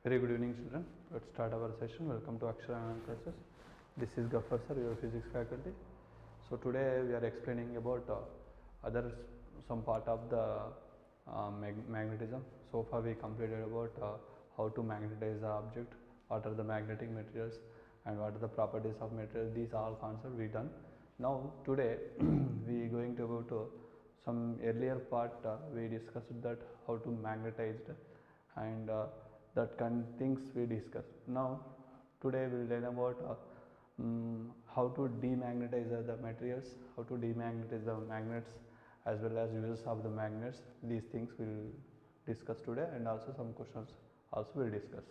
Very good evening, children. Let's start our session. Welcome to Akshara classes. This is Gafar sir, your physics faculty. So today we are explaining about some part of the magnetism. So far we completed about how to magnetize the object, what are the magnetic materials, and what are the properties of material. These all concepts we done. Now today we going to go to some earlier part. We discussed that how to magnetize and that kind of things we discussed. Now today we will learn about how to demagnetize the materials, how to demagnetize the magnets, as well as uses of the magnets. These things we will discuss today, and also some questions also we will discuss.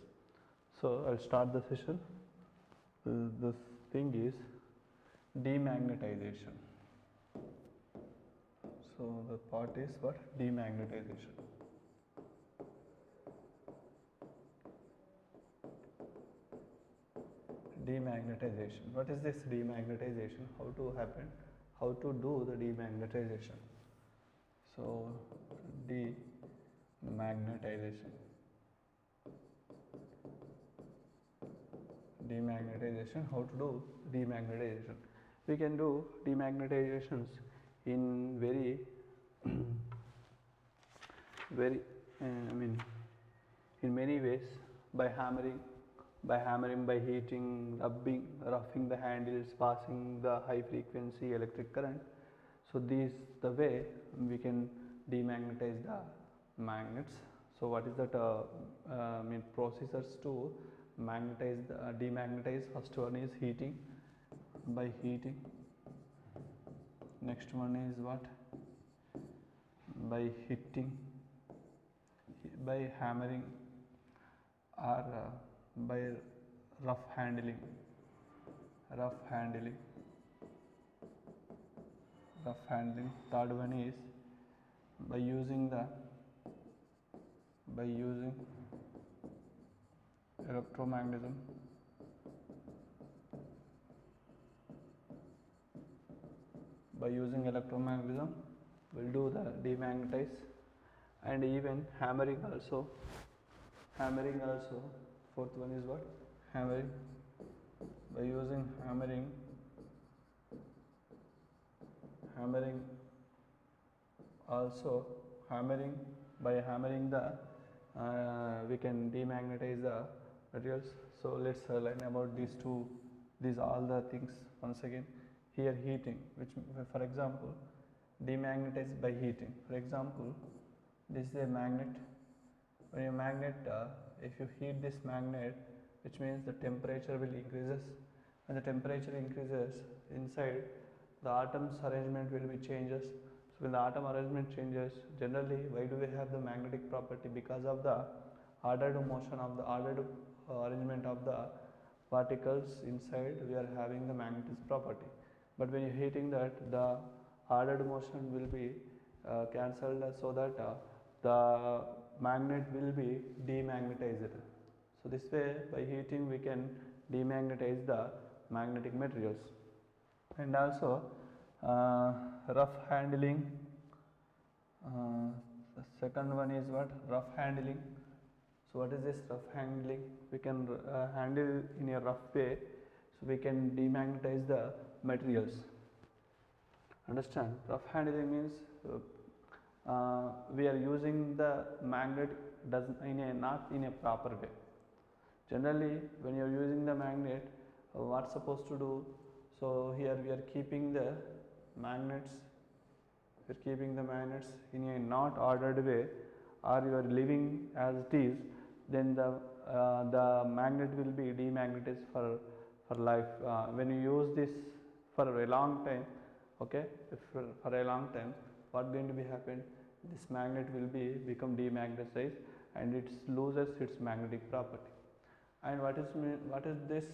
So I'll start the session. This thing is demagnetization. So the part is what? Demagnetization. Demagnetization. What is this demagnetization? How to happen? How to do the demagnetization? So demagnetization. Demagnetization. How to do demagnetization? We can do demagnetizations in very in many ways, by hammering, by heating, roughing the handles, passing the high frequency electric current. So this the way we can demagnetize the magnets. So what is that processes to magnetize demagnetize? First one is heating, by heating. Next one is what? By hitting, by hammering, or by rough handling. Third one is by using electromagnetism. By using electromagnetism we'll do the demagnetize, and even hammering also. Fourth one is what? Hammering. By using hammering also, by hammering the we can demagnetize the materials. So let's learn about these all the things once again. Here heating, which for example demagnetize by heating. For example, this is a magnet. When a magnet, if you heat this magnet, which means the temperature will increases. When the temperature increases, inside the atoms arrangement will be changes. So when the atom arrangement changes, generally why do we have the magnetic property? Because of the ordered motion of the ordered arrangement of the particles inside, we are having the magnetic property. But when you are heating that, the ordered motion will be cancelled, so that the magnet will be demagnetized. So this way, by heating we can demagnetize the magnetic materials. And also rough handling. The second one is what? Rough handling. So what is this rough handling? We can handle in a rough way, so we can demagnetize the materials. Understand? Rough handling means we are using the magnet not in a proper way. Generally, when you are using the magnet, what's supposed to do? So here we are keeping the magnets. We are keeping the magnets in a not ordered way, or you are leaving as it is. Then the magnet will be demagnetized for life. When you use this for a long time, okay, for a long time, what going to be happen? This magnet will become demagnetized, and it loses its magnetic property. And what is this?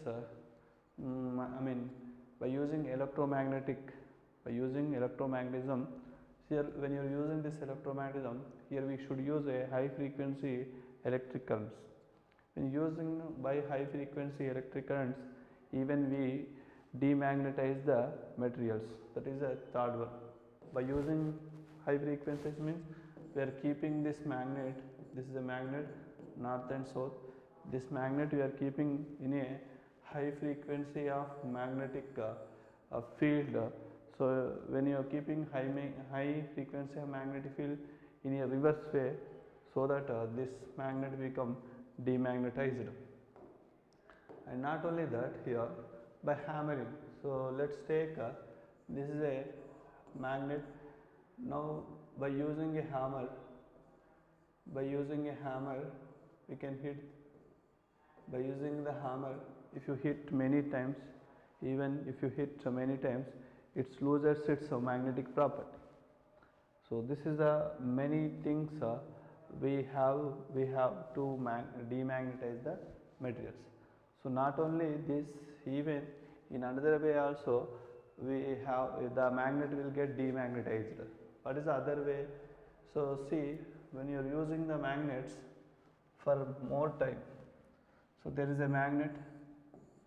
By using electromagnetism. Here, when you are using this electromagnetism, here we should use a high frequency electric currents. When using by high frequency electric currents, even we demagnetize the materials. That is a third one. By using high frequencies means we are keeping this magnet. This is a magnet, north and south. this magnet we are keeping in a high frequency of magnetic field. So when you are keeping high frequency of magnetic field in a reverse way, so that this magnet become demagnetized. And not only that, here by hammering. So let's take this is a magnet. Now by using a hammer, we can hit. By using the hammer, if you hit many times, even if you hit many times, it loses its magnetic property. So this is the many things we have to demagnetize the materials. So not only this, even in another way also we have the magnet will get demagnetized. What is the other way? So see, when you are using the magnets for more time, so there is a magnet,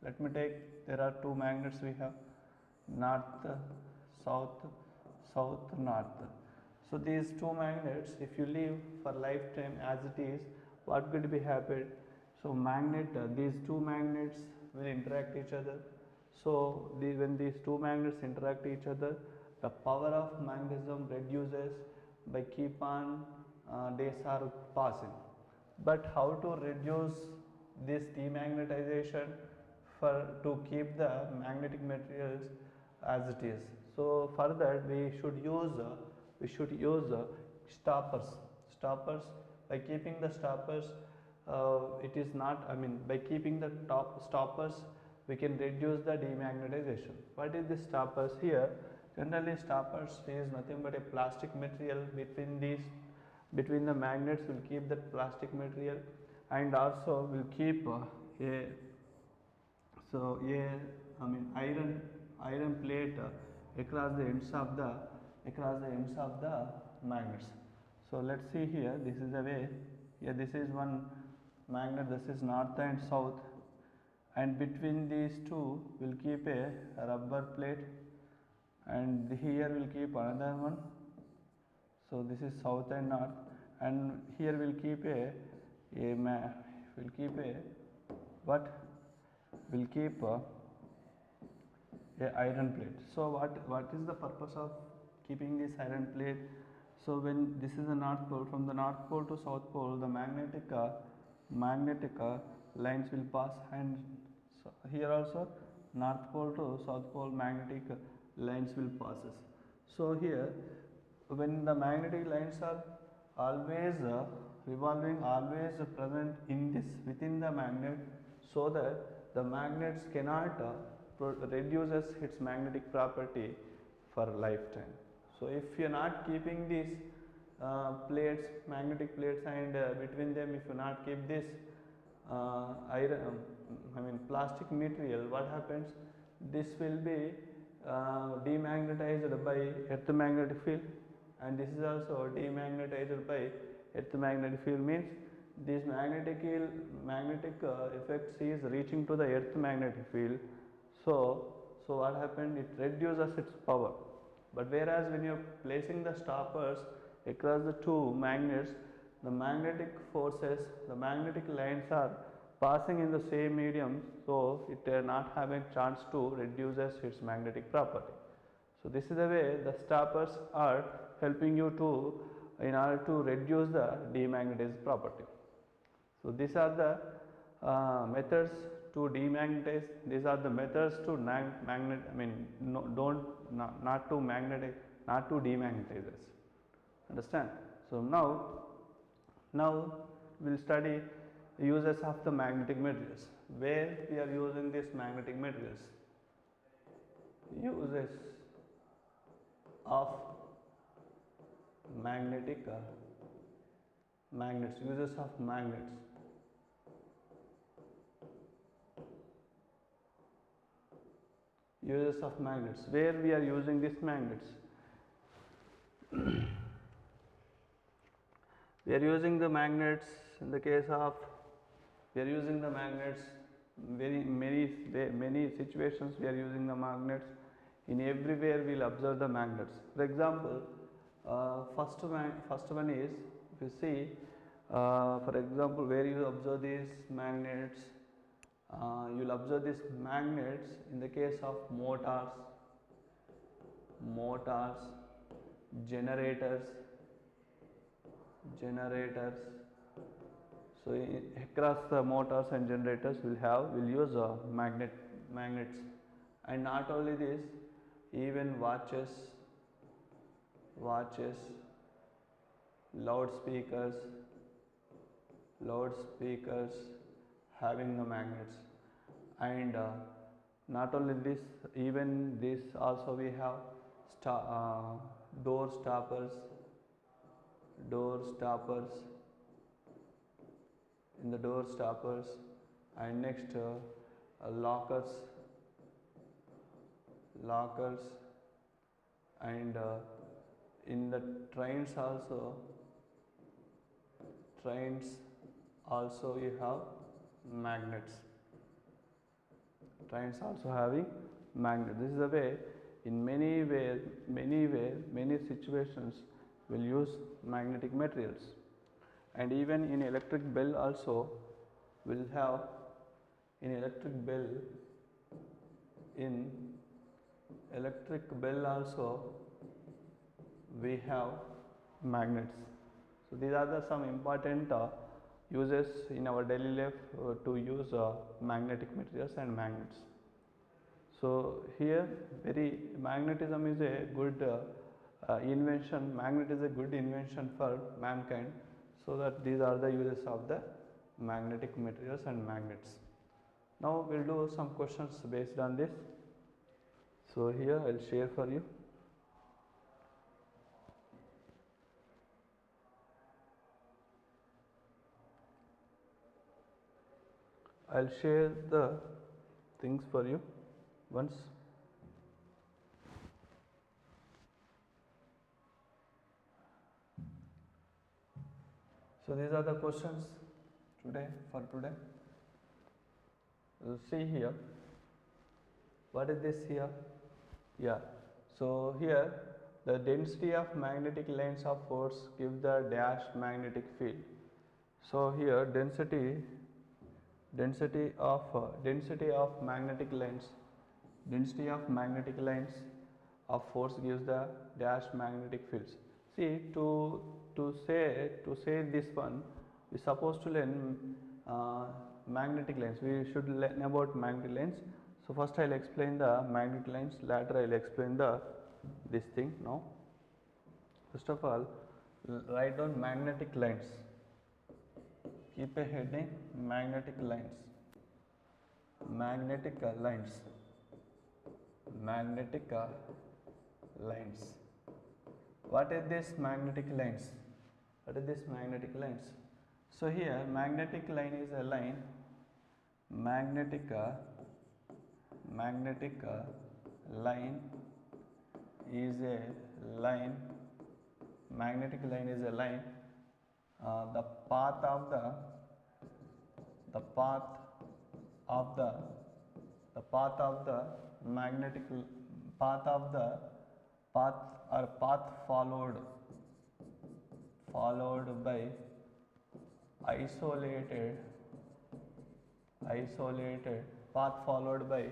let me take, there are two magnets we have, north, south, north. So these two magnets, if you leave for lifetime as it is, what will be happen? So these two magnets will interact each other. So when these two magnets interact each other, the power of magnetism reduces by keep on days are passing. But how to reduce this demagnetization to keep the magnetic materials as it is? So for that we should use stoppers. By keeping the stoppers, it is not, by keeping the stoppers we can reduce the demagnetization. What is the stoppers here? Generally stoppers is nothing but a plastic material. Between the magnets will keep that plastic material, and also will keep iron plate across the ends of the magnets. So let's see here, this is the way. Here this is one magnet, this is north and south, and between these two will keep a rubber plate, and here will keep another one. So this is south and north, and here will keep a iron plate. So what is the purpose of keeping this iron plate? So when this is the north pole, from the north pole to south pole, the magnetic lines will pass, and so here also north pole to south pole magnetic lines will passes. So here, when the magnetic lines are always revolving, always present within the magnet, so that the magnets cannot reduces its magnetic property for lifetime. So if you are not keeping these magnetic plates, and between them if you not keep this plastic material, what happens? This will be demagnetized by earth magnetic field, and this is also demagnetized by earth magnetic field. Means this magnetic effects is reaching to the earth magnetic field. So what happened? It reduces its power. But whereas when you are placing the stoppers across the two magnets, the magnetic forces, the magnetic lines are passing in the same medium, so it not having chance to reduces its magnetic property. So this is the way the stoppers are helping you in order to reduce the demagnetized property. So these are the methods to demagnetize. These are the methods to not to demagnetize us. Understand? So now we will study uses of the magnetic materials. Where we are using these magnetic materials? Uses of magnets. Uses of magnets. Uses of magnets. Where we are using these magnets? We are using the magnets in the case of, we are using the magnets many situations. We are using the magnets in everywhere. We will observe the magnets. For example, first one is, if you see, For example, where you observe these magnets, you will observe these magnets in the case of motors, generators. So across the motors and generators will use magnets, and not only this, even watches, loudspeakers having the magnets, and not only this, even this also we have door stoppers in the door stoppers, and next lockers, and in the trains also you have magnets. Trains also having magnets. This is the way, in many situations will use magnetic materials. And even in electric bell also will have, in electric bell also we have magnets. So these are the some important uses in our daily life to use magnetic materials and magnets. So here magnetism is a good invention. Magnet is a good invention for mankind. So that these are the uses of the magnetic materials and magnets. Now we'll do some questions based on this. So here I'll share for you. I'll share the things for you once. So these are the questions for today. See here, what is this here? Yeah, so here the density of magnetic lines of force give the dash magnetic field. So here density of magnetic lines of force gives the dash magnetic fields. See, to say this one, we are supposed to learn magnetic lines. We should learn about magnetic lines. So first I will explain the magnetic lines, later I will explain this thing. Now first of all, write down magnetic lines. Keep a heading, magnetic lines. What are these magnetic lines? So here magnetic line is a line. Magnetic line is a line. The path of the magnetic path followed by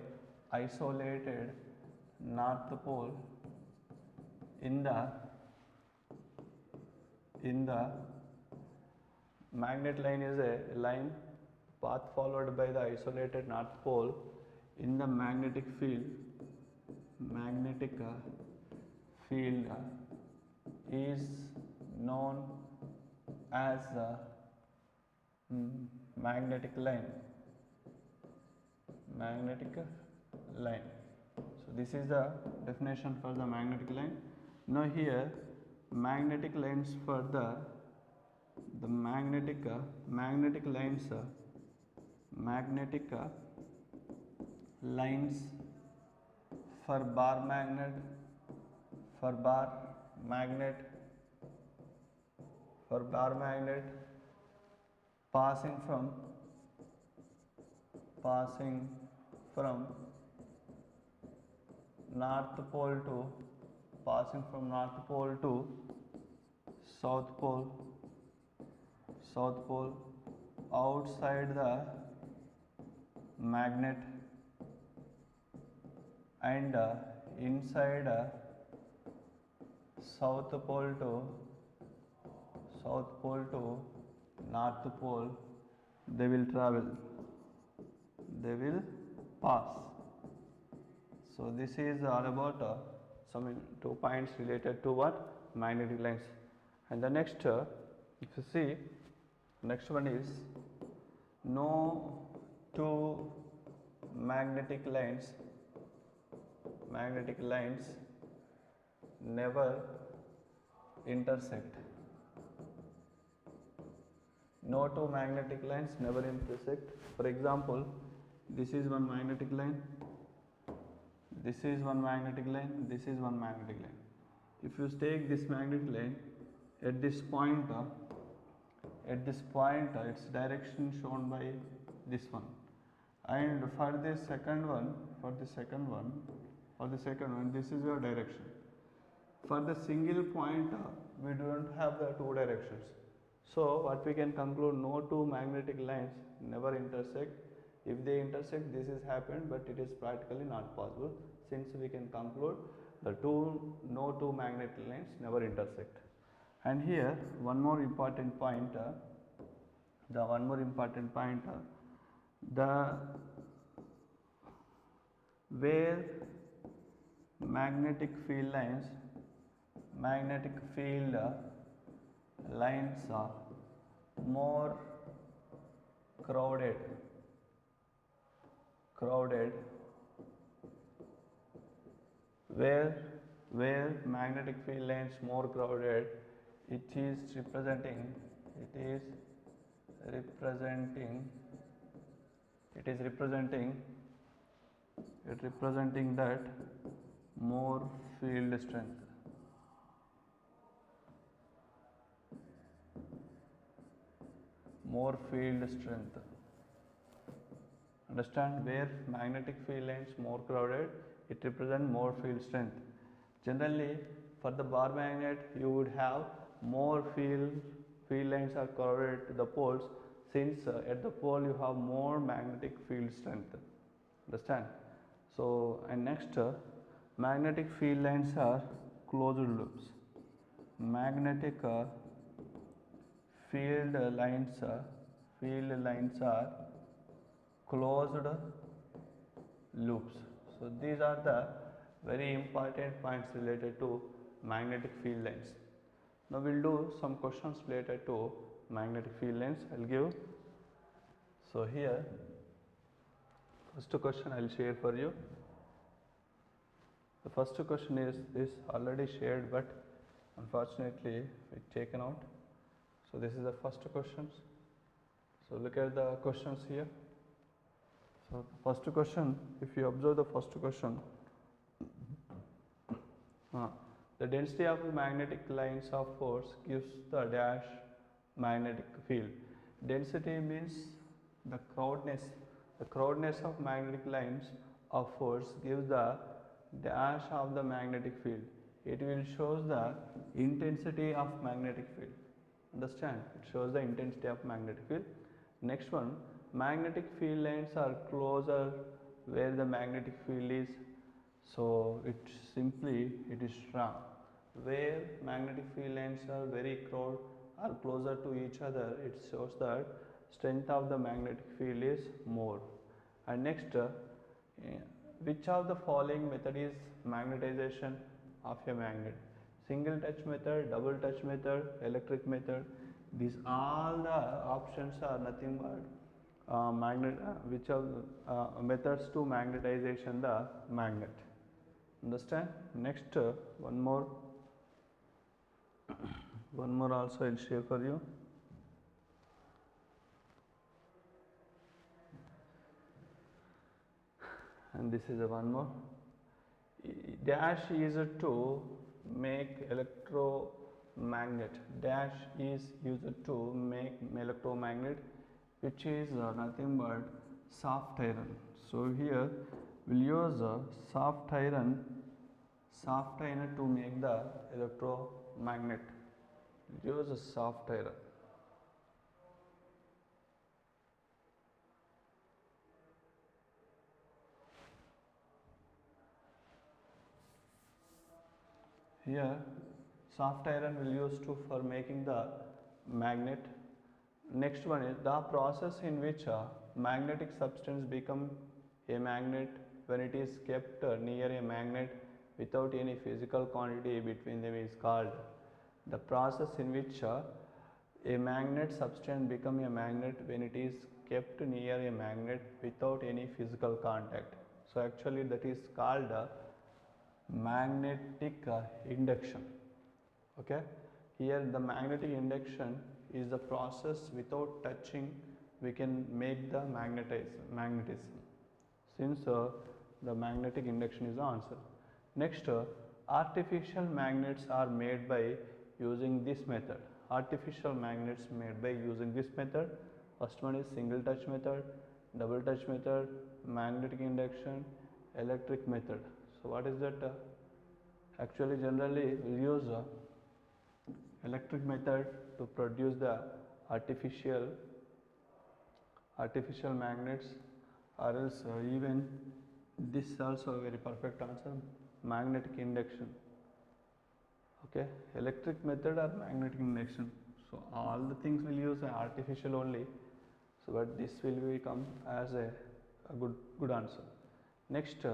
isolated north pole in the magnet line is a line path followed by the isolated north pole in the magnetic field is known as magnetic line. So this is the definition for the magnetic line. Now here magnetic lines for the magnetic lines for bar magnet passing from north pole to south south pole outside the magnet and inside south pole to north pole they will travel, they will pass. So this is all about some 2 points related to what? Magnetic lines. And the next if you see, next one is no two magnetic lines never intersect. No two magnetic lines never intersect. For example, this is one magnetic line, this is one magnetic line, this is one magnetic line. If you take this magnetic line at this point, its direction shown by this one, and for the second one, this is your direction. For the single point, we don't have the two directions. So what we can conclude, no two magnetic lines never intersect. If they intersect, this is happened, but it is practically not possible, since we can conclude the no two magnetic lines never intersect. And here one more important point, the where magnetic field lines are more crowded, where magnetic field lines more crowded, it is representing that more field strength. Understand, where magnetic field lines more crowded, it represents more field strength. Generally, for the bar magnet, you would have more field lines are crowded to the poles, since at the pole you have more magnetic field strength. Understand? So, and next, magnetic field lines are closed loops. Magnetic field lines are closed loops. So these are the very important points related to magnetic field lines. Now we'll do some questions related to magnetic field lines. I'll give. So here, first question I'll share for you. The first question is this, already shared, but unfortunately it's taken out. So this is the first questions. So look at the questions here. So first question, if you observe the first question, the density of magnetic lines of force gives the dash magnetic field. Density means the crowdness of magnetic lines of force gives the dash of the magnetic field. It will shows the intensity of magnetic field. Understand? It shows the intensity of magnetic field. Next one, magnetic field lines are closer where the magnetic field is. So it is wrong. Where magnetic field lines are very closer to each other, it shows that strength of the magnetic field is more. And next, which of the following method is magnetization of a magnet? Single touch method, double touch method, electric method. These all the options are nothing but which are methods to magnetization the magnet. Understand? Next, one more also I'll share for you. And this is one more. Dash is to make electromagnet. Dash is used to make electromagnet, which is nothing but soft iron. So here we'll use soft iron to make the electromagnet. We'll use a soft iron. here soft iron will use to for making the magnet. Next one is the process in which a magnetic substance become a magnet when it is kept near a magnet without any physical quantity between them is called. The process in which a magnet substance become a magnet when it is kept near a magnet without any physical contact. So actually that is called magnetic induction. Okay, here the magnetic induction is the process without touching we can make the magnetism. Since the magnetic induction is the answer. Next, artificial magnets are made by using this method. Artificial magnets made by using this method. First one is single touch method, double touch method, magnetic induction, electric method. So what is that? Actually generally we will use electric method to produce the artificial magnets, or else even this is also a very perfect answer, magnetic induction. Okay, electric method or magnetic induction. So all the things will use artificial only. So but this will become as a good answer. Next,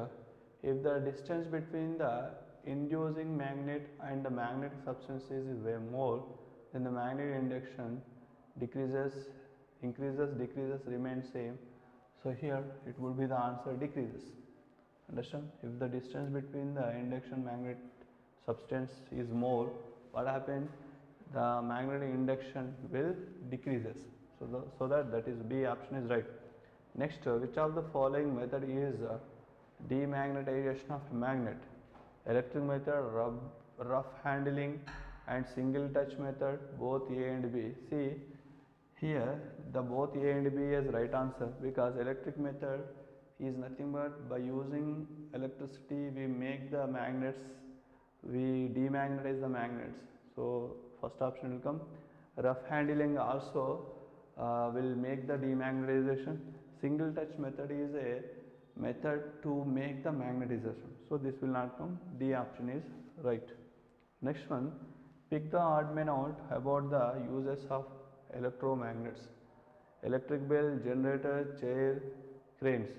if the distance between the inducing magnet and the magnetic substance is way more, then the magnetic induction decreases, increases, decreases, remains same. So here it would be the answer decreases. Understand? If the distance between the induction magnet substance is more, what happens? The magnetic induction will decreases. So that is B option is right. Next, which of the following method is demagnetization of a magnet? Electric method, rough handling, and single touch method, both A and B. See here the both A and B is right answer, because electric method is nothing but by using electricity we make the magnets, we demagnetize the magnets. So first option will come. Rough handling also will make the demagnetization. Single touch method is a method to make the magnetization. So this will not come. D option is right. Next one, pick the odd man out about the uses of electromagnets. Electric bell, generator, chair, cranes.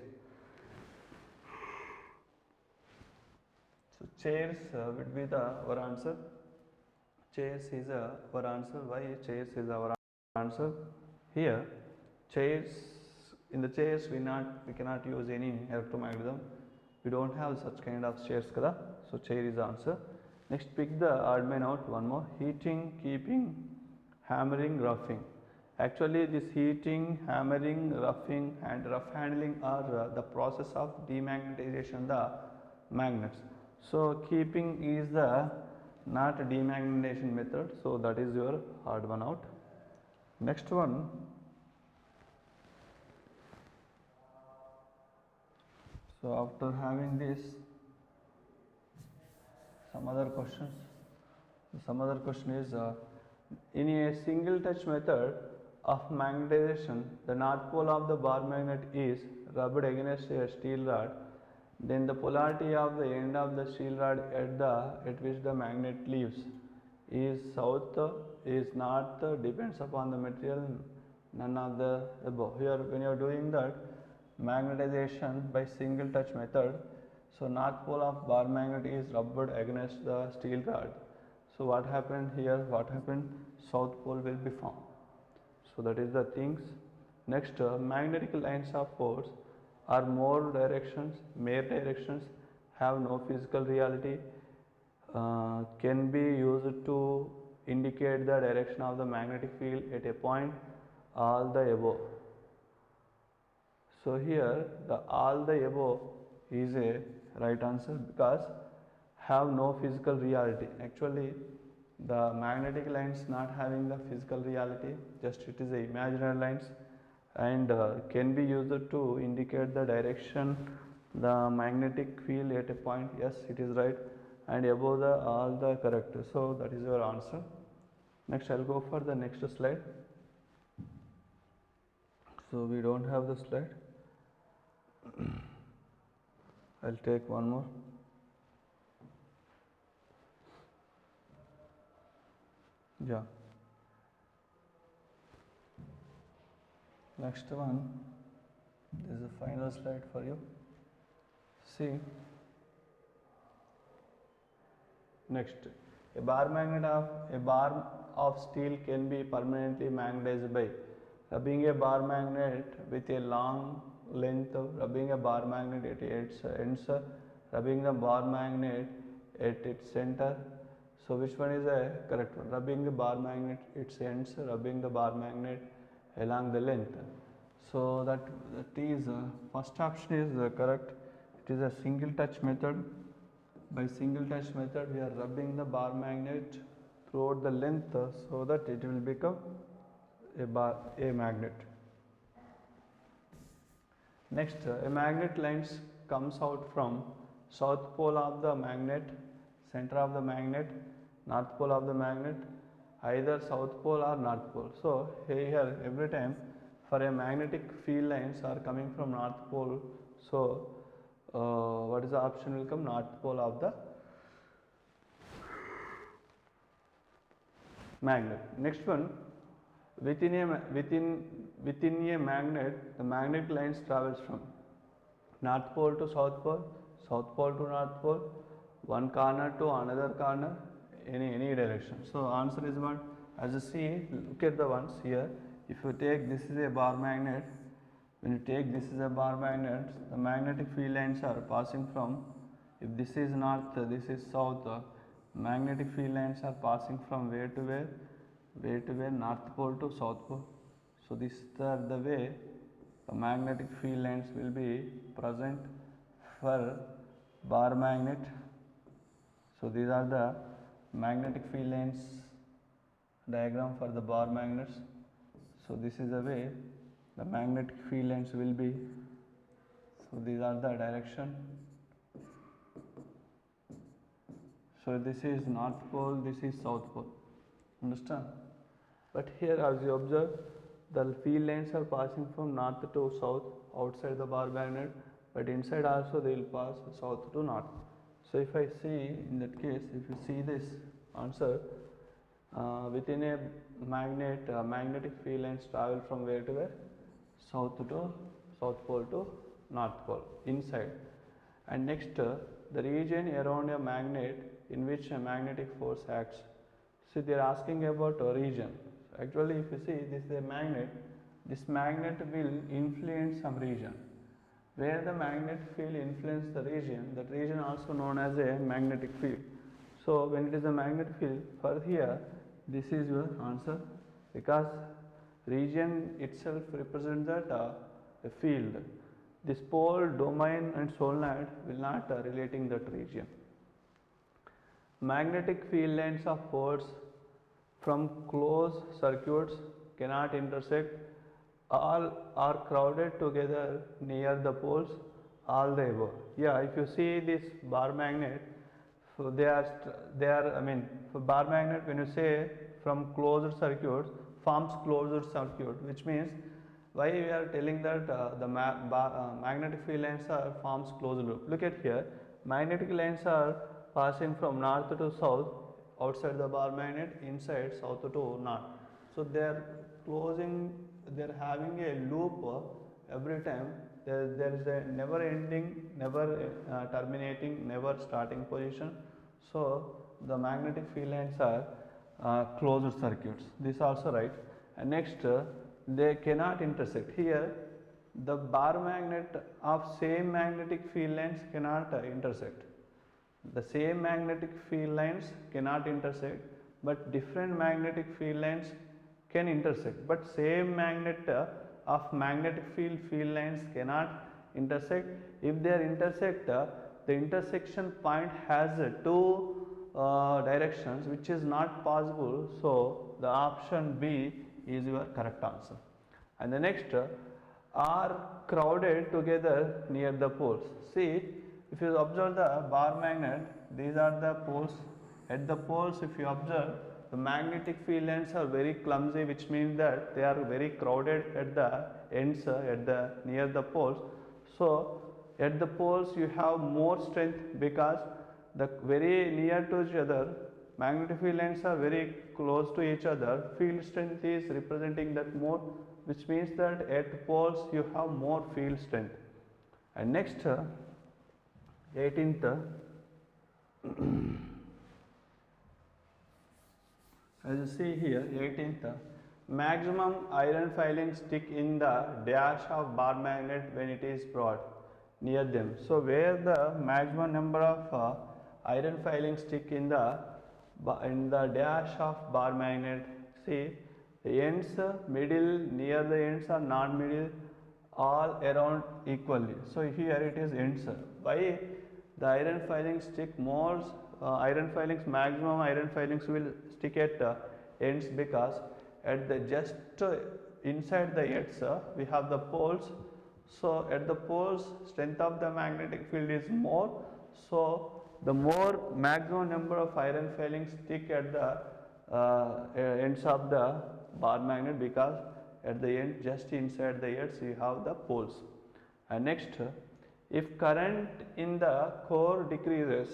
So chairs would be our answer. Chairs is our answer. Why chairs is our answer? Here chairs, in the chairs we cannot use any electromagnetism. We don't have such kind of chairs kada. So chair is the answer. Next, pick the odd man out. One more: heating, keeping, hammering, roughing. Actually this heating, hammering, roughing and rough handling are the process of demagnetization the magnets. So keeping is the not demagnetization method, so that is your odd one out. Next one, so after having this, some other questions. Some other question is in a single touch method of magnetization, the north pole of the bar magnet is rubbed against a steel rod. Then the polarity of the end of the steel rod at which the magnet leaves is south, is north, depends upon the material, none of the above. Here when you are doing that magnetization by single touch method, so north pole of bar magnet is rubbed against the steel rod. So what happened here? What happened? South pole will be formed. So that is the things. Next, magnetic lines of force are more directions, have no physical reality, can be used to indicate the direction of the magnetic field at a point, all the above. So here the all the above is a right answer, because have no physical reality. Actually the magnetic lines not having the physical reality, just it is a imaginary lines, and can be used to indicate the direction the magnetic field at a point. Yes, it is right, and above the all the correct. So that is your answer. Next I will go for the next slide. So we don't have the slide. I will take one more. Yeah. Next one, this is the final slide for you. See, next, a bar of steel can be permanently magnetized by rubbing a bar magnet with a long length, rubbing a bar magnet at its ends, rubbing the bar magnet at its center. So which one is a correct one? Rubbing the bar magnet its ends, rubbing the bar magnet along the length. So that is first option is correct. It is a single touch method. By single touch method, we are rubbing the bar magnet throughout the length so that it will become a magnet. Next, a magnet lines comes out from south pole of the magnet, center of the magnet, north pole of the magnet, either south pole or north pole. So here every time for a magnetic field lines are coming from north pole. So what is the option will come? North pole of the magnet. Next one, within a magnet, the magnetic lines travels from north pole to south pole to north pole, one corner to another corner, any direction. So answer is what? As you see, look at the ones here. If you take this is a bar magnet, when you take this is a bar magnet, the magnetic field lines are passing from, if this is north, this is south, magnetic field lines are passing from where to where? Where to where? North pole to south pole. So this is the way the magnetic field lines will be present for bar magnet. So these are the magnetic field lines diagram for the bar magnets. So this is the way the magnetic field lines will be. So these are the direction. So this is north pole, this is south pole. Understand? But here as you observe, the field lines are passing from north to south outside the bar magnet, but inside also they will pass south to north. So if I see in that case, if you see this answer, within a magnet, magnetic field lines travel from where to where? South pole to north pole inside. And next, the region around a magnet in which a magnetic force acts. So they are asking about a region. Actually, if you see this is a magnet, this magnet will influence some region. Where the magnetic field influences the region, that region also known as a magnetic field. So when it is a magnetic field, for here, this is your answer, because region itself represents that a field. This pole, domain and solenoid will not relating that region. Magnetic field lines of poles from closed circuits cannot intersect. All are crowded together near the poles, all the above. Yeah, if you see this bar magnet, so they are for bar magnet, when you say from closed circuits, forms closed circuit, which means why we are telling that the magnetic field lines are forms closed loop. Look at here, magnetic lines are passing from north to south outside the bar magnet, inside south to north. So they are closing, they are having a loop every time. There is a never ending, never terminating, never starting position. So the magnetic field lines are closed circuits. This also right. And next, they cannot intersect. Here the bar magnet of same magnetic field lines cannot intersect. The same magnetic field lines cannot intersect, but different magnetic field lines can intersect. But same magnet of magnetic field lines cannot intersect. If they are intersect, the intersection point has two directions, which is not possible. So the option B is your correct answer. And the next, are crowded together near the poles. See, if you observe the bar magnet, these are the poles. At the poles, if you observe, the magnetic field lines are very clumsy, which means that they are very crowded at the ends, near the poles. So at the poles you have more strength, because the very near to each other, magnetic field ends are very close to each other, field strength is representing that more, which means that at poles you have more field strength. And next 18th as you see here, 18th, maximum iron filings stick in the dash of bar magnet when it is brought near them. So where the maximum number of iron filings stick in the dash of bar magnet, see the ends middle, near the ends are non-middle, all around equally. So here it is ends. Why the iron filings stick more? Iron filings, maximum iron filings will stick at ends, because at the just inside the ends we have the poles. So at the poles strength of the magnetic field is more, so the more maximum number of iron filings stick at the ends of the bar magnet, because at the end just inside the ends you have the poles. And next, if current in the core decreases,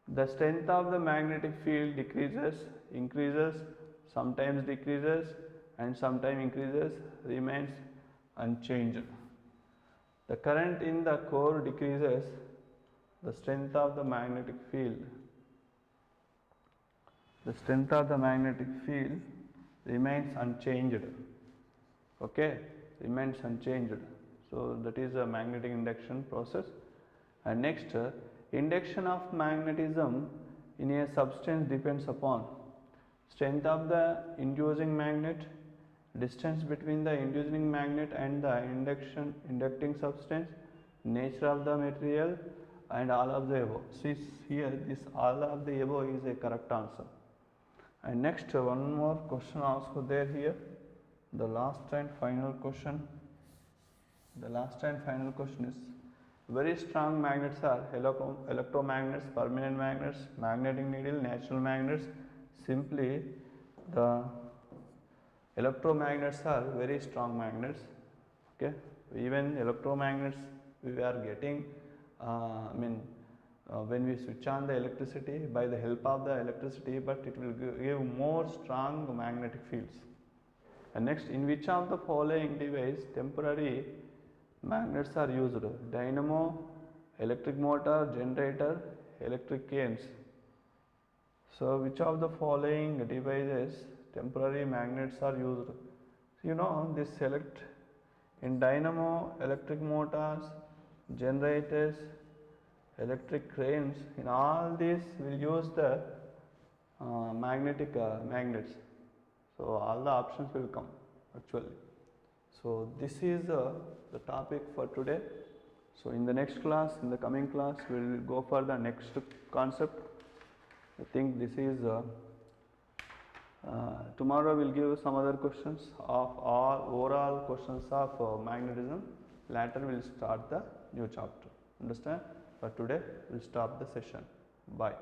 the strength of the magnetic field decreases, increases, sometimes decreases and sometimes increases, remains unchanged. The current in the core decreases, the strength of the magnetic field, remains unchanged. Okay, remains unchanged. So that is a magnetic induction process. And next, induction of magnetism in a substance depends upon strength of the inducing magnet, distance between the inducing magnet and the inducting substance, nature of the material, and all of the above. See here, this all of the above is a correct answer. And next, one more question also there here, the last and final question. The last and final question is, very strong magnets are electromagnets, permanent magnets, magnetic needle, natural magnets. Simply the electromagnets are very strong magnets. Okay, even electromagnets we are getting when we switch on the electricity by the help of the electricity, but it will give more strong magnetic fields. And next, in which of the following device temporary magnets are used? Dynamo, electric motor, generator, electric canes. So which of the following devices temporary magnets are used? You know, this in dynamo, electric motors, generators, electric cranes, in all these will use the magnets. So all the options will come actually. So this is the topic for today. So in the next class, in the coming class, we will go for the next concept. I think this is tomorrow we will give some other questions of all overall questions of magnetism. Later we will start the new chapter. Understand? For today we will stop the session. Bye.